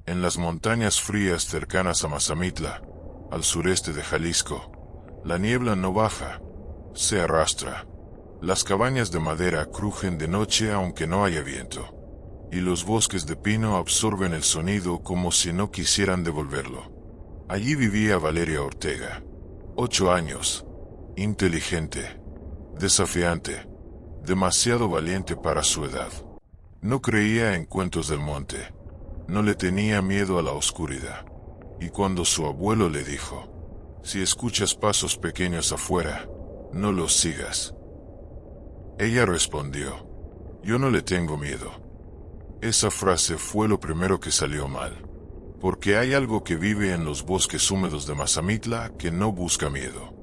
En las montañas frías cercanas a Mazamitla, al sureste de Jalisco, la niebla no baja, se arrastra. Las cabañas de madera crujen de noche aunque no haya viento, y los bosques de pino absorben el sonido como si no quisieran devolverlo. Allí vivía Valeria Ortega, 8 años, inteligente, desafiante, demasiado valiente para su edad. No creía en cuentos del monte, no le tenía miedo a la oscuridad. Y cuando su abuelo le dijo, si escuchas pasos pequeños afuera, no los sigas, ella respondió, yo no le tengo miedo. Esa frase fue lo primero que salió mal, porque hay algo que vive en los bosques húmedos de Mazamitla que no busca miedo,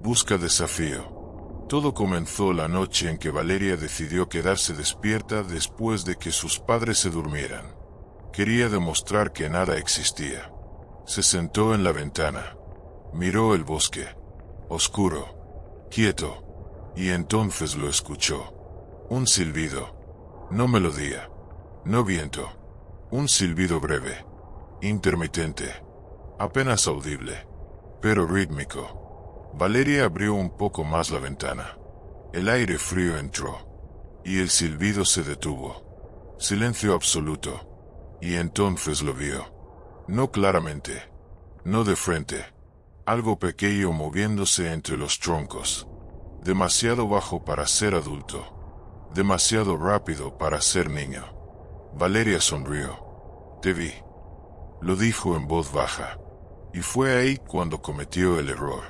busca desafío. Todo comenzó la noche en que Valeria decidió quedarse despierta después de que sus padres se durmieran. Quería demostrar que nada existía. Se sentó en la ventana, miró el bosque, oscuro, quieto, y entonces lo escuchó. Un silbido, no melodía, no viento, un silbido breve, intermitente, apenas audible, pero rítmico. Valeria abrió un poco más la ventana. El aire frío entró, y el silbido se detuvo. Silencio absoluto, y entonces lo vio. No claramente, no de frente, algo pequeño moviéndose entre los troncos, demasiado bajo para ser adulto, demasiado rápido para ser niño. Valeria sonrió. Te vi. Lo dijo en voz baja, y fue ahí cuando cometió el error,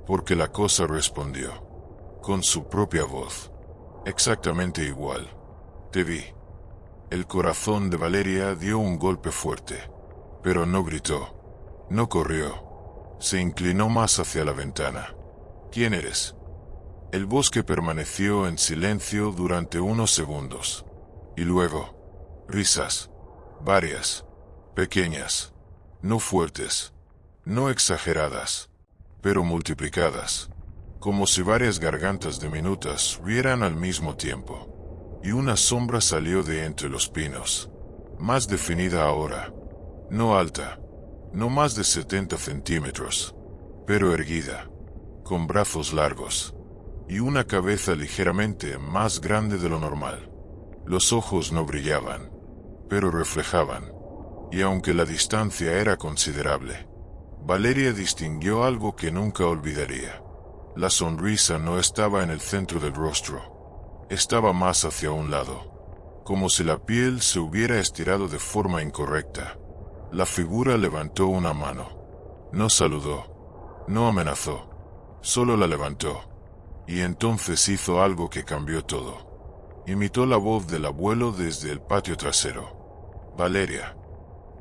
porque la cosa respondió, con su propia voz, exactamente igual. Te vi. El corazón de Valeria dio un golpe fuerte, pero no gritó, no corrió, se inclinó más hacia la ventana. ¿Quién eres? El bosque permaneció en silencio durante unos segundos, y luego, risas, varias, pequeñas, no fuertes, no exageradas, pero multiplicadas, como si varias gargantas diminutas rieran al mismo tiempo, y una sombra salió de entre los pinos, más definida ahora, no alta, no más de 70 centímetros, pero erguida, con brazos largos, y una cabeza ligeramente más grande de lo normal. Los ojos no brillaban, pero reflejaban, y aunque la distancia era considerable, Valeria distinguió algo que nunca olvidaría. La sonrisa no estaba en el centro del rostro, estaba más hacia un lado, como si la piel se hubiera estirado de forma incorrecta. La figura levantó una mano. No saludó, no amenazó, solo la levantó, y entonces hizo algo que cambió todo. Imitó la voz del abuelo desde el patio trasero. Valeria.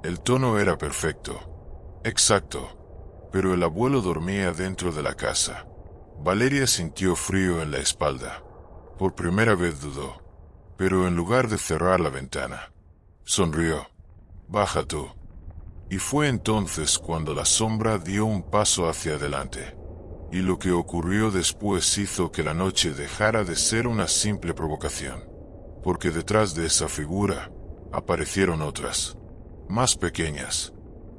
El tono era perfecto, exacto, pero el abuelo dormía dentro de la casa. Valeria sintió frío en la espalda. Por primera vez dudó, pero en lugar de cerrar la ventana, sonrió. Baja tú. Y fue entonces cuando la sombra dio un paso hacia adelante. Y lo que ocurrió después hizo que la noche dejara de ser una simple provocación, porque detrás de esa figura aparecieron otras, más pequeñas,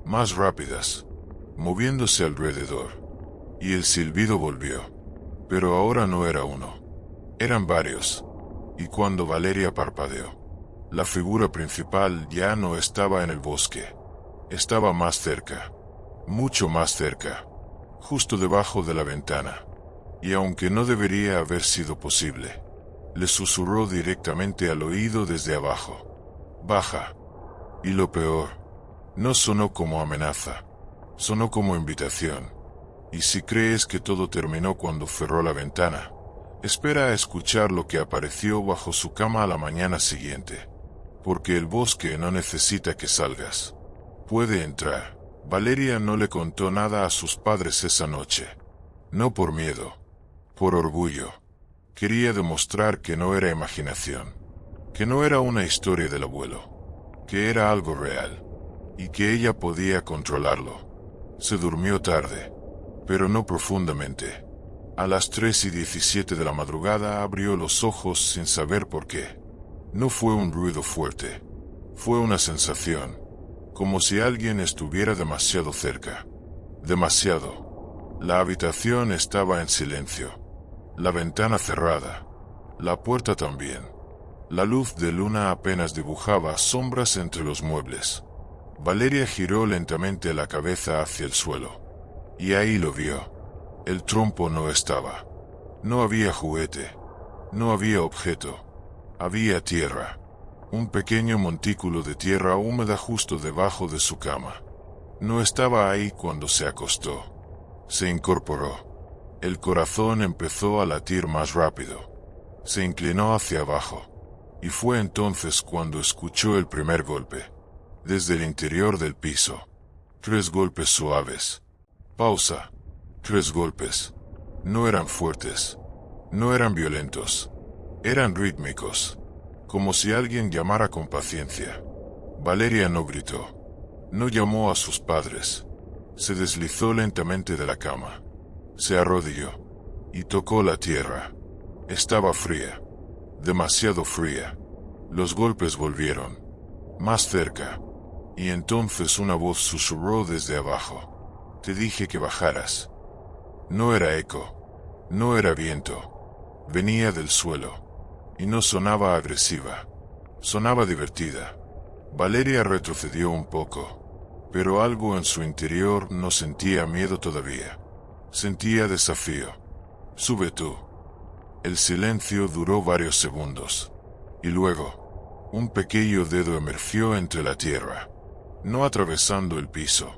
más rápidas, moviéndose alrededor. Y el silbido volvió. Pero ahora no era uno. Eran varios. Y cuando Valeria parpadeó, la figura principal ya no estaba en el bosque. Estaba más cerca. Mucho más cerca. Justo debajo de la ventana. Y aunque no debería haber sido posible, le susurró directamente al oído desde abajo. Baja. Y lo peor, no sonó como amenaza. Sonó como invitación. Y si crees que todo terminó cuando cerró la ventana, espera a escuchar lo que apareció bajo su cama a la mañana siguiente. Porque el bosque no necesita que salgas. Puede entrar. Valeria no le contó nada a sus padres esa noche. No por miedo, por orgullo. Quería demostrar que no era imaginación, que no era una historia del abuelo, que era algo real, y que ella podía controlarlo. Se durmió tarde, pero no profundamente. A las 3:17 de la madrugada abrió los ojos sin saber por qué. No fue un ruido fuerte, fue una sensación. como si alguien estuviera demasiado cerca. Demasiado. La habitación estaba en silencio. La ventana cerrada. La puerta también. La luz de luna apenas dibujaba sombras entre los muebles. Valeria giró lentamente la cabeza hacia el suelo. Y ahí lo vio. El trompo no estaba. No había juguete. No había objeto. Había tierra. Un pequeño montículo de tierra húmeda justo debajo de su cama. No estaba ahí cuando se acostó. Se incorporó. El corazón empezó a latir más rápido. Se inclinó hacia abajo. Y fue entonces cuando escuchó el primer golpe. Desde el interior del piso. 3 golpes suaves. Pausa. 3 golpes. No eran fuertes. No eran violentos. Eran rítmicos. Como si alguien llamara con paciencia. Valeria no gritó. No llamó a sus padres. Se deslizó lentamente de la cama. Se arrodilló. Y tocó la tierra. Estaba fría. Demasiado fría. Los golpes volvieron. Más cerca. Y entonces una voz susurró desde abajo. Te dije que bajaras. No era eco. No era viento. Venía del suelo. Y no sonaba agresiva. Sonaba divertida. Valeria retrocedió un poco. Pero algo en su interior no sentía miedo todavía. Sentía desafío. Sube tú. El silencio duró varios segundos. Y luego, un pequeño dedo emergió entre la tierra. No atravesando el piso,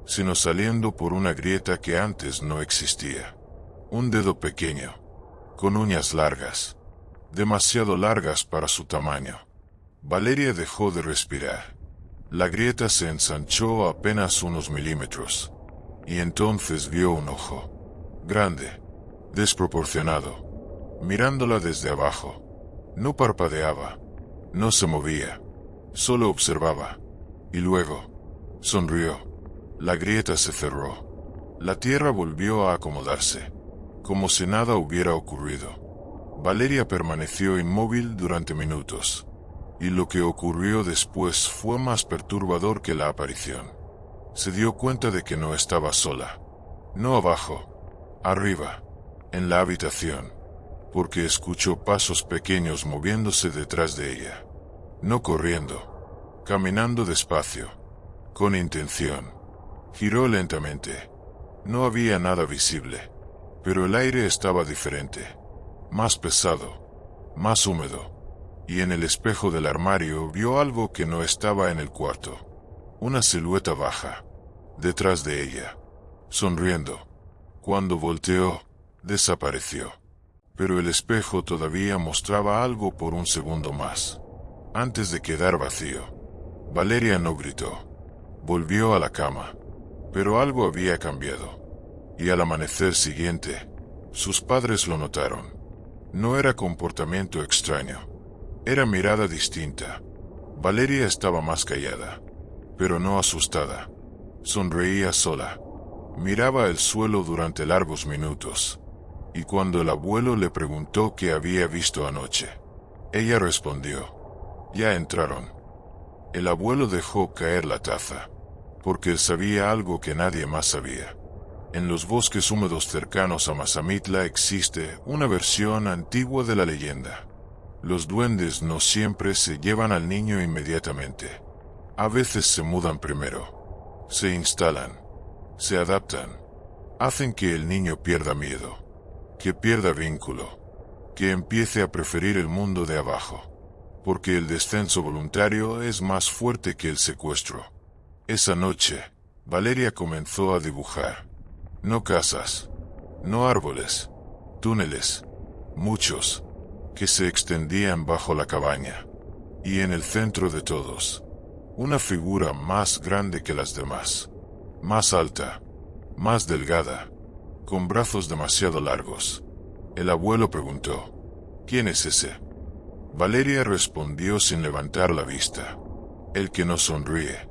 sino saliendo por una grieta que antes no existía. Un dedo pequeño, con uñas largas. Demasiado largas para su tamaño. Valeria dejó de respirar. La grieta se ensanchó apenas unos milímetros. Y entonces vio un ojo. Grande. Desproporcionado. Mirándola desde abajo. No parpadeaba. No se movía. Solo observaba. Y luego, sonrió. La grieta se cerró. La tierra volvió a acomodarse. Como si nada hubiera ocurrido. Valeria permaneció inmóvil durante minutos, y lo que ocurrió después fue más perturbador que la aparición. Se dio cuenta de que no estaba sola. No abajo, arriba, en la habitación, porque escuchó pasos pequeños moviéndose detrás de ella. No corriendo, caminando despacio, con intención. Giró lentamente. No había nada visible, pero el aire estaba diferente. Más pesado, más húmedo, y en el espejo del armario vio algo que no estaba en el cuarto. Una silueta baja, detrás de ella, sonriendo. Cuando volteó, desapareció. Pero el espejo todavía mostraba algo por un segundo más, antes de quedar vacío. Valeria no gritó. Volvió a la cama, pero algo había cambiado. Y al amanecer siguiente, sus padres lo notaron. No era comportamiento extraño. Era mirada distinta. Valeria estaba más callada, pero no asustada. Sonreía sola. Miraba el suelo durante largos minutos. Y cuando el abuelo le preguntó qué había visto anoche, ella respondió: ya entraron. El abuelo dejó caer la taza, porque él sabía algo que nadie más sabía. En los bosques húmedos cercanos a Mazamitla existe una versión antigua de la leyenda. Los duendes no siempre se llevan al niño inmediatamente. A veces se mudan primero. Se instalan. Se adaptan. Hacen que el niño pierda miedo. Que pierda vínculo. Que empiece a preferir el mundo de abajo. Porque el descenso voluntario es más fuerte que el secuestro. Esa noche, Valeria comenzó a dibujar. No casas, no árboles, túneles, muchos, que se extendían bajo la cabaña. Y en el centro de todos, una figura más grande que las demás, más alta, más delgada, con brazos demasiado largos. El abuelo preguntó: ¿quién es ese? Valeria respondió sin levantar la vista: el que no sonríe.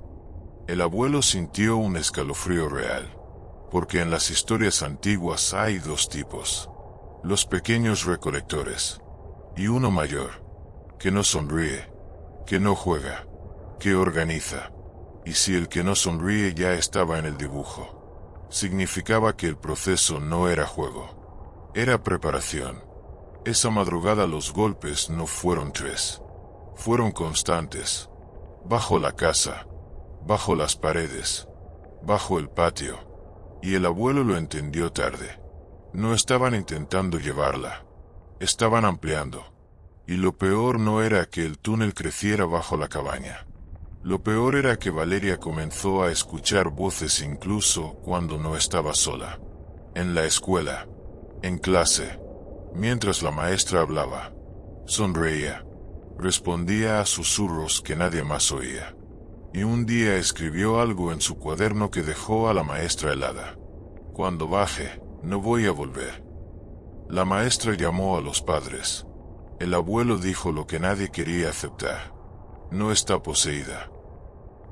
El abuelo sintió un escalofrío real. Porque en las historias antiguas hay 2 tipos. Los pequeños recolectores. Y uno mayor. Que no sonríe. Que no juega. Que organiza. Y si el que no sonríe ya estaba en el dibujo, significaba que el proceso no era juego, era preparación. Esa madrugada los golpes no fueron 3, fueron constantes. Bajo la casa, bajo las paredes, bajo el patio. Y el abuelo lo entendió tarde. No estaban intentando llevarla, estaban ampliando. Y lo peor no era que el túnel creciera bajo la cabaña. Lo peor era que Valeria comenzó a escuchar voces incluso cuando no estaba sola. En la escuela, en clase, mientras la maestra hablaba. Sonreía, respondía a susurros que nadie más oía. Y un día escribió algo en su cuaderno que dejó a la maestra helada. Cuando baje, no voy a volver. La maestra llamó a los padres. El abuelo dijo lo que nadie quería aceptar. No está poseída.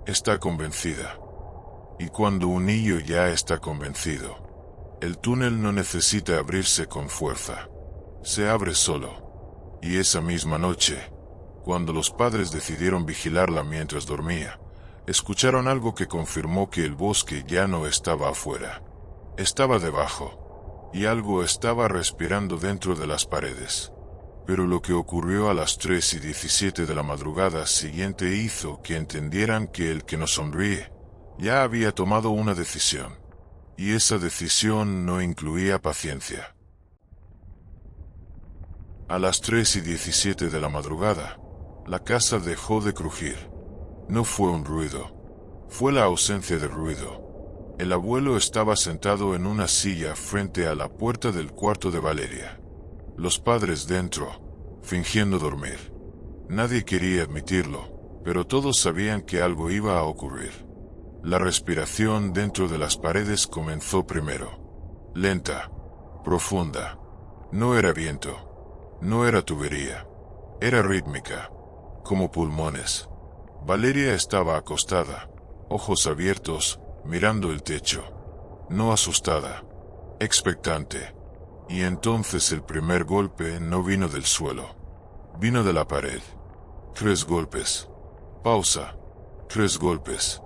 Está convencida. Y cuando un niño ya está convencido, el túnel no necesita abrirse con fuerza. Se abre solo. Y esa misma noche, cuando los padres decidieron vigilarla mientras dormía, escucharon algo que confirmó que el bosque ya no estaba afuera. Estaba debajo. Y algo estaba respirando dentro de las paredes. Pero lo que ocurrió a las 3:17 de la madrugada siguiente hizo que entendieran que el que no sonríe ya había tomado una decisión. Y esa decisión no incluía paciencia. A las 3:17 de la madrugada, la casa dejó de crujir. No fue un ruido, fue la ausencia de ruido. El abuelo estaba sentado en una silla frente a la puerta del cuarto de Valeria. Los padres dentro, fingiendo dormir. Nadie quería admitirlo, pero todos sabían que algo iba a ocurrir. La respiración dentro de las paredes comenzó primero. Lenta, profunda. No era viento, no era tubería, era rítmica, como pulmones. Valeria estaba acostada, ojos abiertos, mirando el techo. No asustada, expectante. Y entonces el primer golpe no vino del suelo. Vino de la pared. 3 golpes. Pausa. 3 golpes.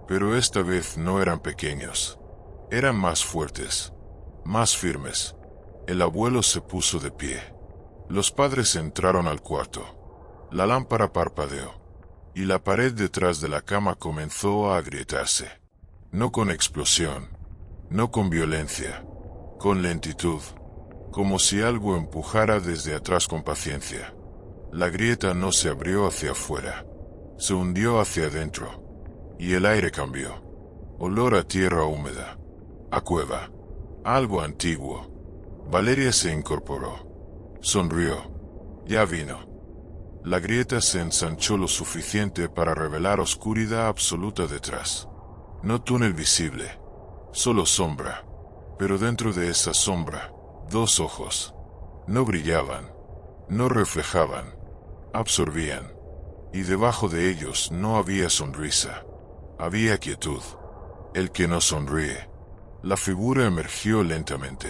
Pero esta vez no eran pequeños. Eran más fuertes. Más firmes. El abuelo se puso de pie. Los padres entraron al cuarto. La lámpara parpadeó. Y la pared detrás de la cama comenzó a agrietarse. No con explosión. No con violencia. Con lentitud. Como si algo empujara desde atrás con paciencia. La grieta no se abrió hacia afuera. Se hundió hacia adentro. Y el aire cambió. Olor a tierra húmeda. A cueva. Algo antiguo. Valeria se incorporó. Sonrió. Ya vino. La grieta se ensanchó lo suficiente para revelar oscuridad absoluta detrás. No túnel visible. Solo sombra. Pero dentro de esa sombra, 2 ojos. No brillaban. No reflejaban. Absorbían. Y debajo de ellos no había sonrisa. Había quietud. El que no sonríe. La figura emergió lentamente.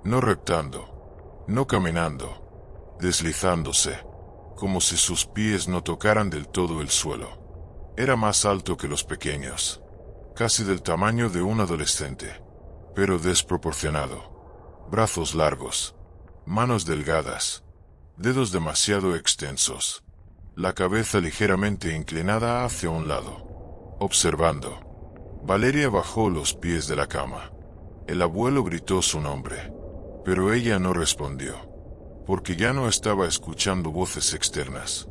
No reptando. No caminando. Deslizándose. Como si sus pies no tocaran del todo el suelo. Era más alto que los pequeños. Casi del tamaño de un adolescente. Pero desproporcionado. Brazos largos. Manos delgadas. Dedos demasiado extensos. La cabeza ligeramente inclinada hacia un lado. Observando. Valeria bajó los pies de la cama. El abuelo gritó su nombre. Pero ella no respondió. Porque ya no estaba escuchando voces externas.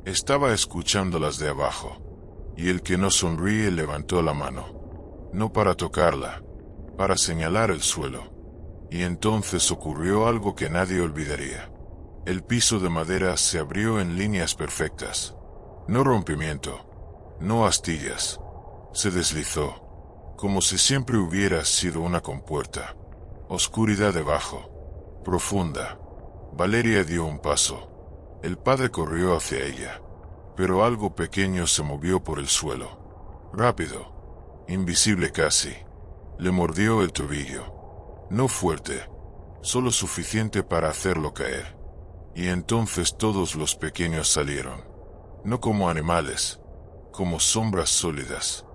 Estaba escuchando las de abajo. Y el que no sonríe levantó la mano. No para tocarla. Para señalar el suelo. Y entonces ocurrió algo que nadie olvidaría. El piso de madera se abrió en líneas perfectas. No rompimiento. No astillas. Se deslizó. Como si siempre hubiera sido una compuerta. Oscuridad debajo. Profunda. Valeria dio un paso. El padre corrió hacia ella. Pero algo pequeño se movió por el suelo. Rápido. Invisible casi. Le mordió el tobillo. No fuerte. Solo suficiente para hacerlo caer. Y entonces todos los pequeños salieron. No como animales. Como sombras sólidas.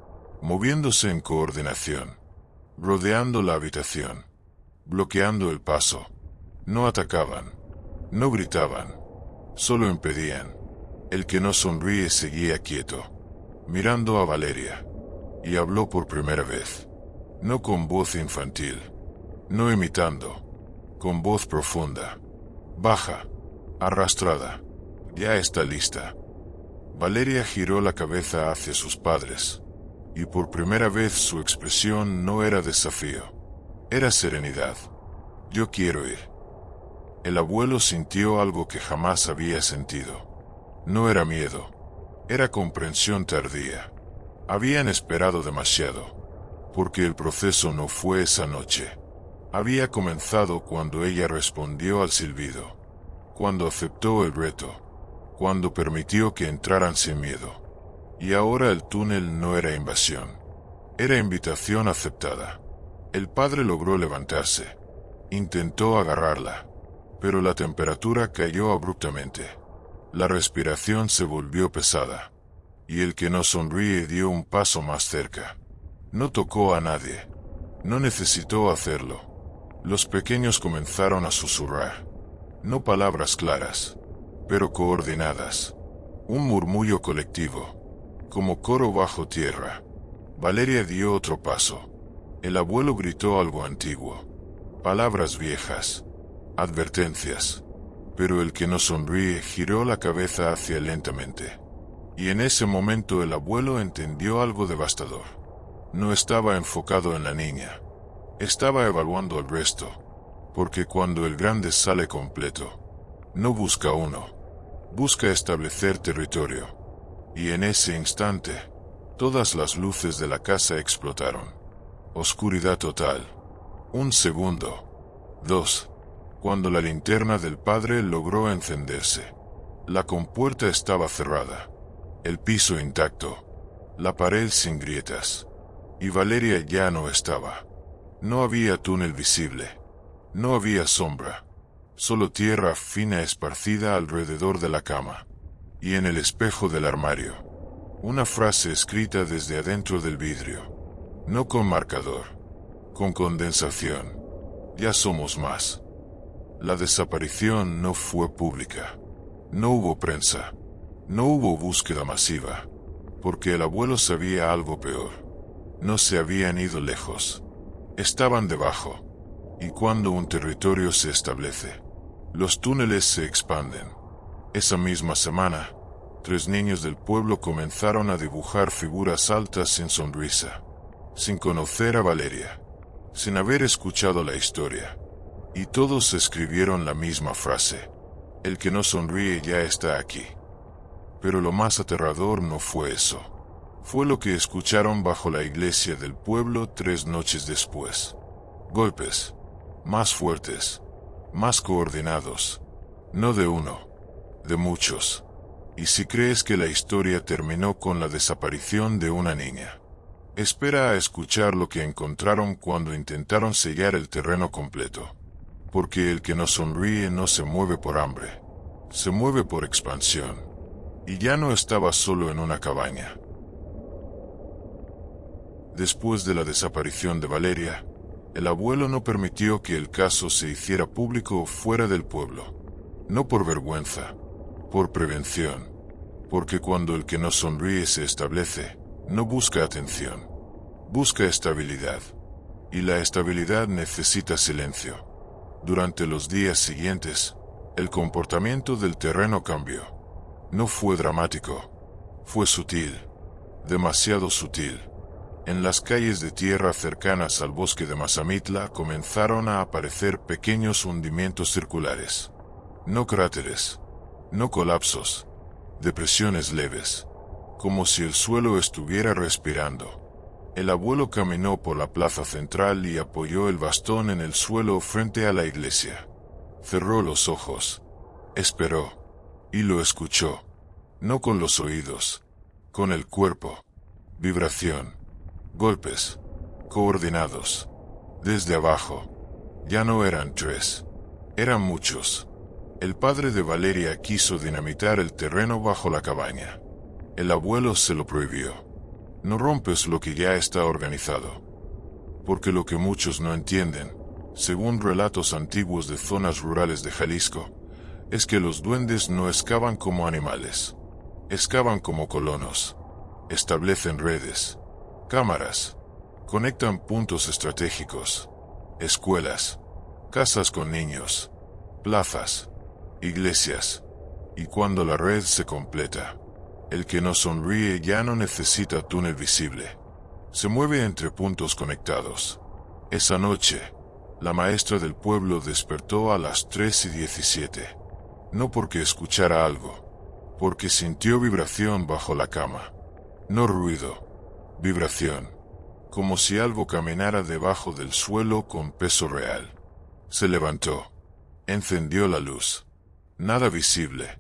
moviéndose en coordinación, rodeando la habitación, bloqueando el paso. No atacaban, no gritaban, solo impedían. El que no sonríe seguía quieto, mirando a Valeria, y habló por primera vez, no con voz infantil, no imitando, con voz profunda, baja, arrastrada. Ya está lista. Valeria giró la cabeza hacia sus padres, y por primera vez su expresión no era desafío, era serenidad. Yo quiero ir. El abuelo sintió algo que jamás había sentido. No era miedo, era comprensión tardía. Habían esperado demasiado, porque el proceso no fue esa noche. Había comenzado cuando ella respondió al silbido, cuando aceptó el reto, cuando permitió que entraran sin miedo. Y ahora el túnel no era invasión, era invitación aceptada. El padre logró levantarse, intentó agarrarla, pero la temperatura cayó abruptamente. La respiración se volvió pesada, y el que no sonríe dio un paso más cerca. No tocó a nadie, no necesitó hacerlo. Los pequeños comenzaron a susurrar, no palabras claras, pero coordinadas. Un murmullo colectivo, como coro bajo tierra. Valeria dio otro paso. El abuelo gritó algo antiguo, palabras viejas, advertencias, pero el que no sonríe giró la cabeza hacia él lentamente. Y en ese momento el abuelo entendió algo devastador. No estaba enfocado en la niña, estaba evaluando al resto, porque cuando el grande sale completo, no busca uno, busca establecer territorio. Y en ese instante, todas las luces de la casa explotaron. Oscuridad total. Un segundo. 2. Cuando la linterna del padre logró encenderse. La compuerta estaba cerrada, el piso intacto, la pared sin grietas. Y Valeria ya no estaba. No había túnel visible. No había sombra. Solo tierra fina esparcida alrededor de la cama. Y en el espejo del armario, una frase escrita desde adentro del vidrio. No con marcador, con condensación. Ya somos más. La desaparición no fue pública. No hubo prensa. No hubo búsqueda masiva. Porque el abuelo sabía algo peor. No se habían ido lejos. Estaban debajo. Y cuando un territorio se establece, los túneles se expanden. Esa misma semana, 3 niños del pueblo comenzaron a dibujar figuras altas sin sonrisa, sin conocer a Valeria, sin haber escuchado la historia. Y todos escribieron la misma frase: el que no sonríe ya está aquí. Pero lo más aterrador no fue eso. Fue lo que escucharon bajo la iglesia del pueblo 3 noches después. Golpes. Más fuertes. Más coordinados. No de uno. De muchos. Y si crees que la historia terminó con la desaparición de una niña, espera a escuchar lo que encontraron cuando intentaron sellar el terreno completo. Porque el que no sonríe no se mueve por hambre. Se mueve por expansión. Y ya no estaba solo en una cabaña. Después de la desaparición de Valeria, el abuelo no permitió que el caso se hiciera público fuera del pueblo. No por vergüenza, por prevención. Porque cuando el que no sonríe se establece, no busca atención, busca estabilidad. Y la estabilidad necesita silencio. Durante los días siguientes, el comportamiento del terreno cambió. No fue dramático, fue sutil, demasiado sutil. En las calles de tierra cercanas al bosque de Mazamitla comenzaron a aparecer pequeños hundimientos circulares. No cráteres, no colapsos, depresiones leves, como si el suelo estuviera respirando. El abuelo caminó por la plaza central y apoyó el bastón en el suelo frente a la iglesia. Cerró los ojos, esperó, y lo escuchó. No con los oídos, con el cuerpo. Vibración. Golpes. Coordinados. Desde abajo. Ya no eran 3. Eran muchos. El padre de Valeria quiso dinamitar el terreno bajo la cabaña. El abuelo se lo prohibió. No rompes lo que ya está organizado. Porque lo que muchos no entienden, según relatos antiguos de zonas rurales de Jalisco, es que los duendes no excavan como animales. Excavan como colonos. Establecen redes, cámaras, conectan puntos estratégicos, escuelas, casas con niños, plazas, iglesias. Y cuando la red se completa, el que no sonríe ya no necesita túnel visible. Se mueve entre puntos conectados. Esa noche, la maestra del pueblo despertó a las 3:17. No porque escuchara algo, porque sintió vibración bajo la cama. No ruido, vibración, como si algo caminara debajo del suelo con peso real. Se levantó, encendió la luz. Nada visible,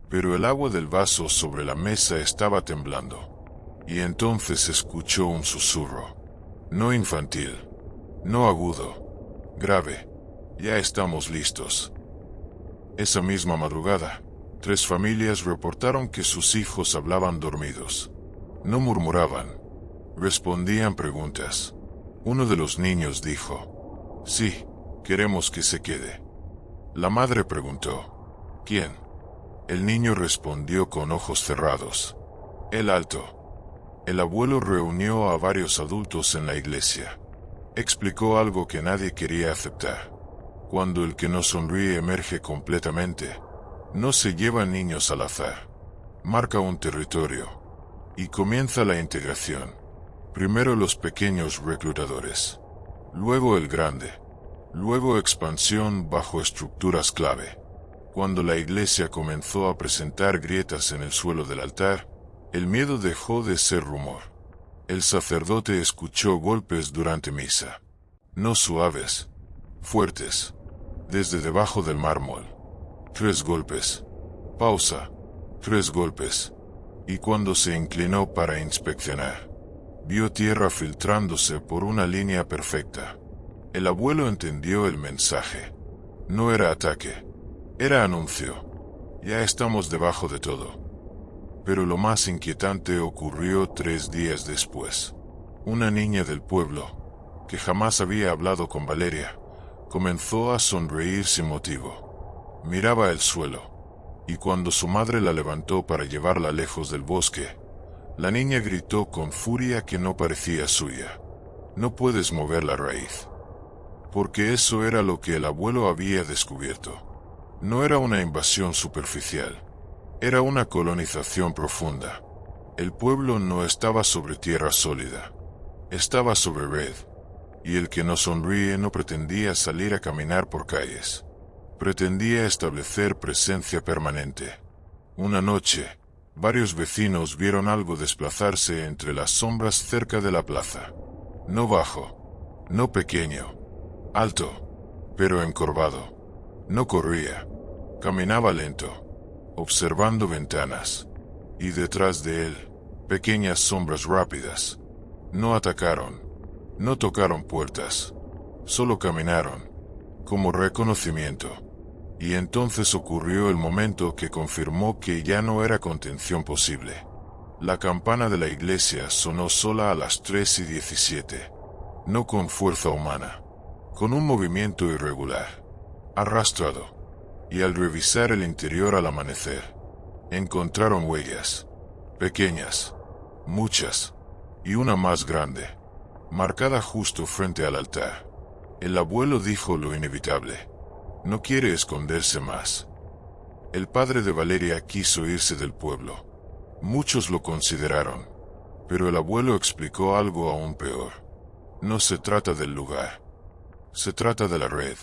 pero el agua del vaso sobre la mesa estaba temblando. Y entonces escuchó un susurro. No infantil, no agudo, grave. Ya estamos listos. Esa misma madrugada, 3 familias reportaron que sus hijos hablaban dormidos. No murmuraban, respondían preguntas. Uno de los niños dijo: sí, queremos que se quede. La madre preguntó: ¿quién? El niño respondió con ojos cerrados: el alto. El abuelo reunió a varios adultos en la iglesia. Explicó algo que nadie quería aceptar. Cuando el que no sonríe emerge completamente, no se lleva niños al azar. Marca un territorio. Y comienza la integración. Primero los pequeños reclutadores. Luego el grande. Luego expansión bajo estructuras clave. Cuando la iglesia comenzó a presentar grietas en el suelo del altar, el miedo dejó de ser rumor. El sacerdote escuchó golpes durante misa. No suaves, fuertes, desde debajo del mármol. 3 golpes. Pausa. 3 golpes. Y cuando se inclinó para inspeccionar, vio tierra filtrándose por una línea perfecta. El abuelo entendió el mensaje. No era ataque, era anuncio. Ya estamos debajo de todo. Pero lo más inquietante ocurrió 3 días después. Una niña del pueblo, que jamás había hablado con Valeria, comenzó a sonreír sin motivo. Miraba el suelo. Y cuando su madre la levantó para llevarla lejos del bosque, la niña gritó con furia que no parecía suya: no puedes mover la raíz. Porque eso era lo que el abuelo había descubierto. No era una invasión superficial, era una colonización profunda. El pueblo no estaba sobre tierra sólida, estaba sobre red. Y el que no sonríe no pretendía salir a caminar por calles. Pretendía establecer presencia permanente. Una noche, varios vecinos vieron algo desplazarse entre las sombras cerca de la plaza. No bajo, no pequeño, alto, pero encorvado. No corría, caminaba lento, observando ventanas. Y detrás de él, pequeñas sombras rápidas. No atacaron, no tocaron puertas, solo caminaron, como reconocimiento. Y entonces ocurrió el momento que confirmó que ya no era contención posible. La campana de la iglesia sonó sola a las 3:17. No con fuerza humana, con un movimiento irregular, arrastrado. Y al revisar el interior al amanecer, encontraron huellas, pequeñas, muchas, y una más grande, marcada justo frente al altar. El abuelo dijo lo inevitable: no quiere esconderse más. El padre de Valeria quiso irse del pueblo. Muchos lo consideraron, pero el abuelo explicó algo aún peor. No se trata del lugar, se trata de la red.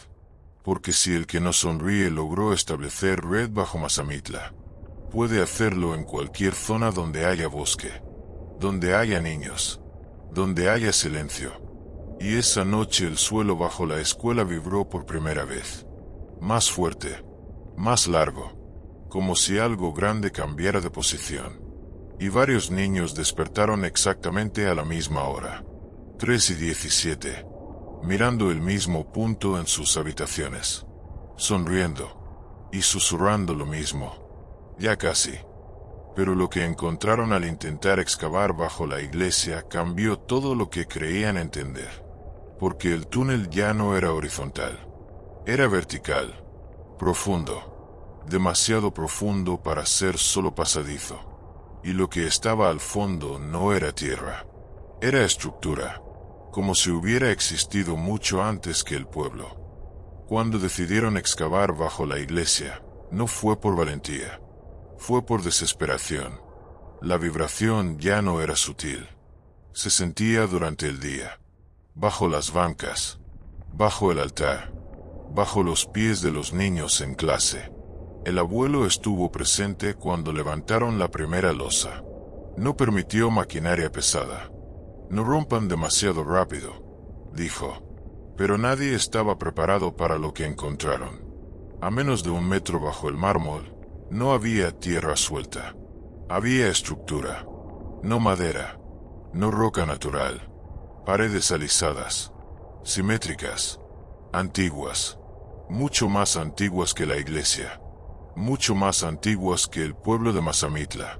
Porque si el que no sonríe logró establecer red bajo Mazamitla, puede hacerlo en cualquier zona donde haya bosque, donde haya niños, donde haya silencio. Y esa noche el suelo bajo la escuela vibró por primera vez. Más fuerte, más largo, como si algo grande cambiara de posición. Y varios niños despertaron exactamente a la misma hora, 3:17, mirando el mismo punto en sus habitaciones, sonriendo y susurrando lo mismo. Ya casi. Pero lo que encontraron al intentar excavar bajo la iglesia cambió todo lo que creían entender. Porque el túnel ya no era horizontal. Era vertical. Profundo. Demasiado profundo para ser solo pasadizo. Y lo que estaba al fondo no era tierra. Era estructura. Como si hubiera existido mucho antes que el pueblo. Cuando decidieron excavar bajo la iglesia, no fue por valentía. Fue por desesperación. La vibración ya no era sutil. Se sentía durante el día. Bajo las bancas. Bajo el altar. Bajo los pies de los niños en clase. El abuelo estuvo presente cuando levantaron la primera losa. No permitió maquinaria pesada. No rompan demasiado rápido, dijo. Pero nadie estaba preparado para lo que encontraron. A menos de 1 metro bajo el mármol, no había tierra suelta. Había estructura. No madera. No roca natural. Paredes alisadas. Simétricas. Antiguas. Mucho más antiguas que la iglesia. Mucho más antiguas que el pueblo de Mazamitla.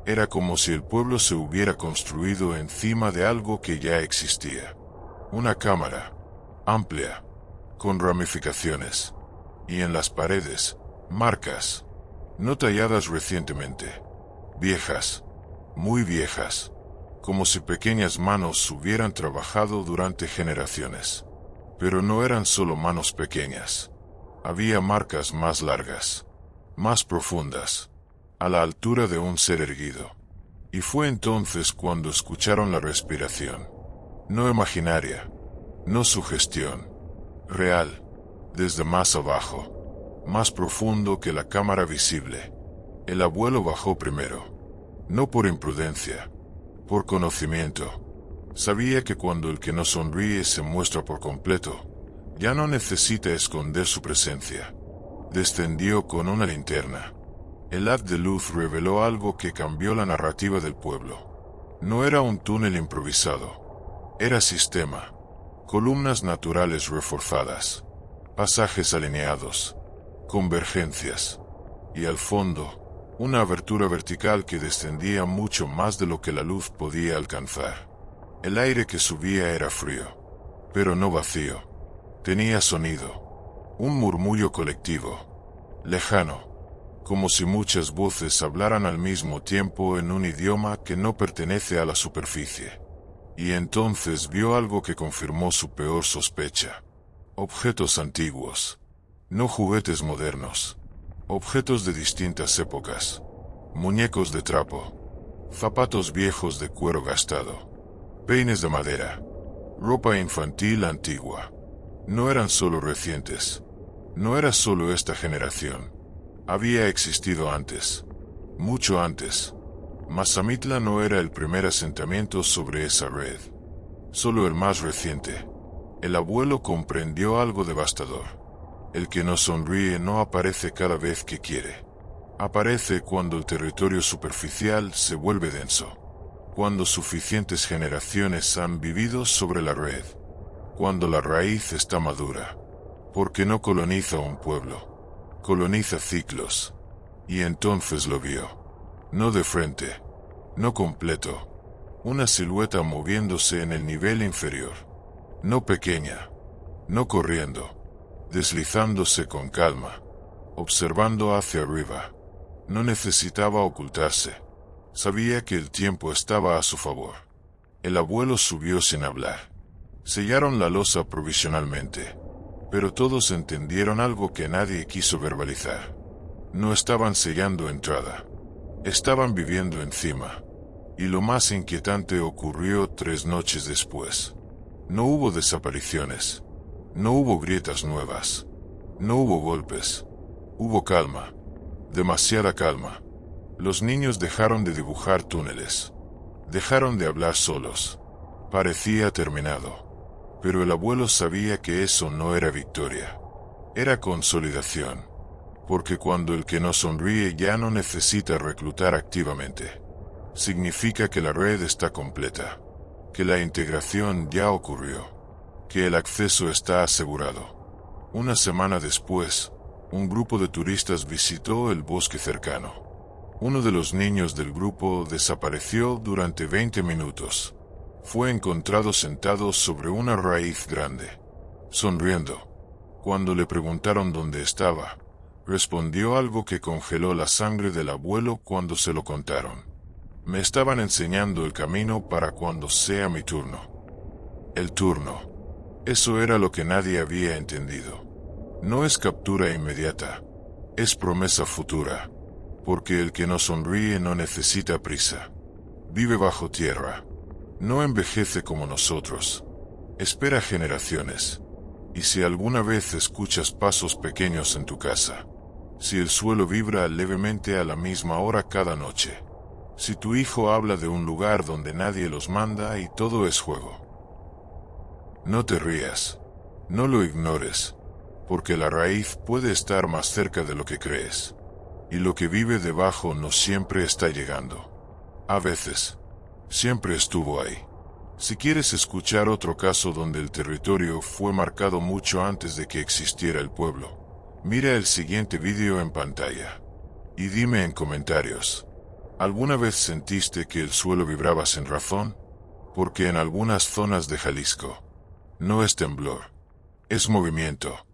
Era como si el pueblo se hubiera construido encima de algo que ya existía. Una cámara. Amplia. Con ramificaciones. Y en las paredes, marcas. No talladas recientemente. Viejas. Muy viejas. Como si pequeñas manos hubieran trabajado durante generaciones. Pero no eran solo manos pequeñas. Había marcas más largas. Más profundas. A la altura de un ser erguido. Y fue entonces cuando escucharon la respiración. No imaginaria. No sugestión. Real. Desde más abajo. Más profundo que la cámara visible. El abuelo bajó primero. No por imprudencia. Por conocimiento. Sabía que cuando el que no sonríe se muestra por completo, ya no necesita esconder su presencia. Descendió con una linterna. El haz de luz reveló algo que cambió la narrativa del pueblo. No era un túnel improvisado. Era sistema. Columnas naturales reforzadas. Pasajes alineados. Convergencias. Y al fondo, una abertura vertical que descendía mucho más de lo que la luz podía alcanzar. El aire que subía era frío, pero no vacío. Tenía sonido. Un murmullo colectivo. Lejano. Como si muchas voces hablaran al mismo tiempo en un idioma que no pertenece a la superficie. Y entonces vio algo que confirmó su peor sospecha. Objetos antiguos. No juguetes modernos. Objetos de distintas épocas. Muñecos de trapo. Zapatos viejos de cuero gastado. Peines de madera. Ropa infantil antigua. No eran solo recientes. No era solo esta generación. Había existido antes. Mucho antes. Mazamitla no era el primer asentamiento sobre esa red. Solo el más reciente. El abuelo comprendió algo devastador. El que no sonríe no aparece cada vez que quiere. Aparece cuando el territorio superficial se vuelve denso. Cuando suficientes generaciones han vivido sobre la red. Cuando la raíz está madura. Porque no coloniza un pueblo. Coloniza ciclos. Y entonces lo vio. No de frente. No completo. Una silueta moviéndose en el nivel inferior. No pequeña. No corriendo. Deslizándose con calma, observando hacia arriba. No necesitaba ocultarse. Sabía que el tiempo estaba a su favor. El abuelo subió sin hablar. Sellaron la losa provisionalmente, pero todos entendieron algo que nadie quiso verbalizar. No estaban sellando entrada. Estaban viviendo encima. Y lo más inquietante ocurrió 3 noches después. No hubo desapariciones. No hubo grietas nuevas. No hubo golpes. Hubo calma. Demasiada calma. Los niños dejaron de dibujar túneles. Dejaron de hablar solos. Parecía terminado. Pero el abuelo sabía que eso no era victoria. Era consolidación. Porque cuando el que no sonríe ya no necesita reclutar activamente, significa que la red está completa. Que la integración ya ocurrió. Que el acceso está asegurado. Una semana después, un grupo de turistas visitó el bosque cercano. Uno de los niños del grupo desapareció durante 20 minutos. Fue encontrado sentado sobre una raíz grande, sonriendo. Cuando le preguntaron dónde estaba, respondió algo que congeló la sangre del abuelo cuando se lo contaron. Me estaban enseñando el camino para cuando sea mi turno. El turno. Eso era lo que nadie había entendido. No es captura inmediata, es promesa futura, porque el que no sonríe no necesita prisa. Vive bajo tierra. No envejece como nosotros. Espera generaciones. Y si alguna vez escuchas pasos pequeños en tu casa, si el suelo vibra levemente a la misma hora cada noche, si tu hijo habla de un lugar donde nadie los manda y todo es juego, no te rías, no lo ignores, porque la raíz puede estar más cerca de lo que crees, y lo que vive debajo no siempre está llegando. A veces, siempre estuvo ahí. Si quieres escuchar otro caso donde el territorio fue marcado mucho antes de que existiera el pueblo, mira el siguiente vídeo en pantalla. Y dime en comentarios, ¿alguna vez sentiste que el suelo vibraba sin razón? Porque en algunas zonas de Jalisco, no es temblor, es movimiento.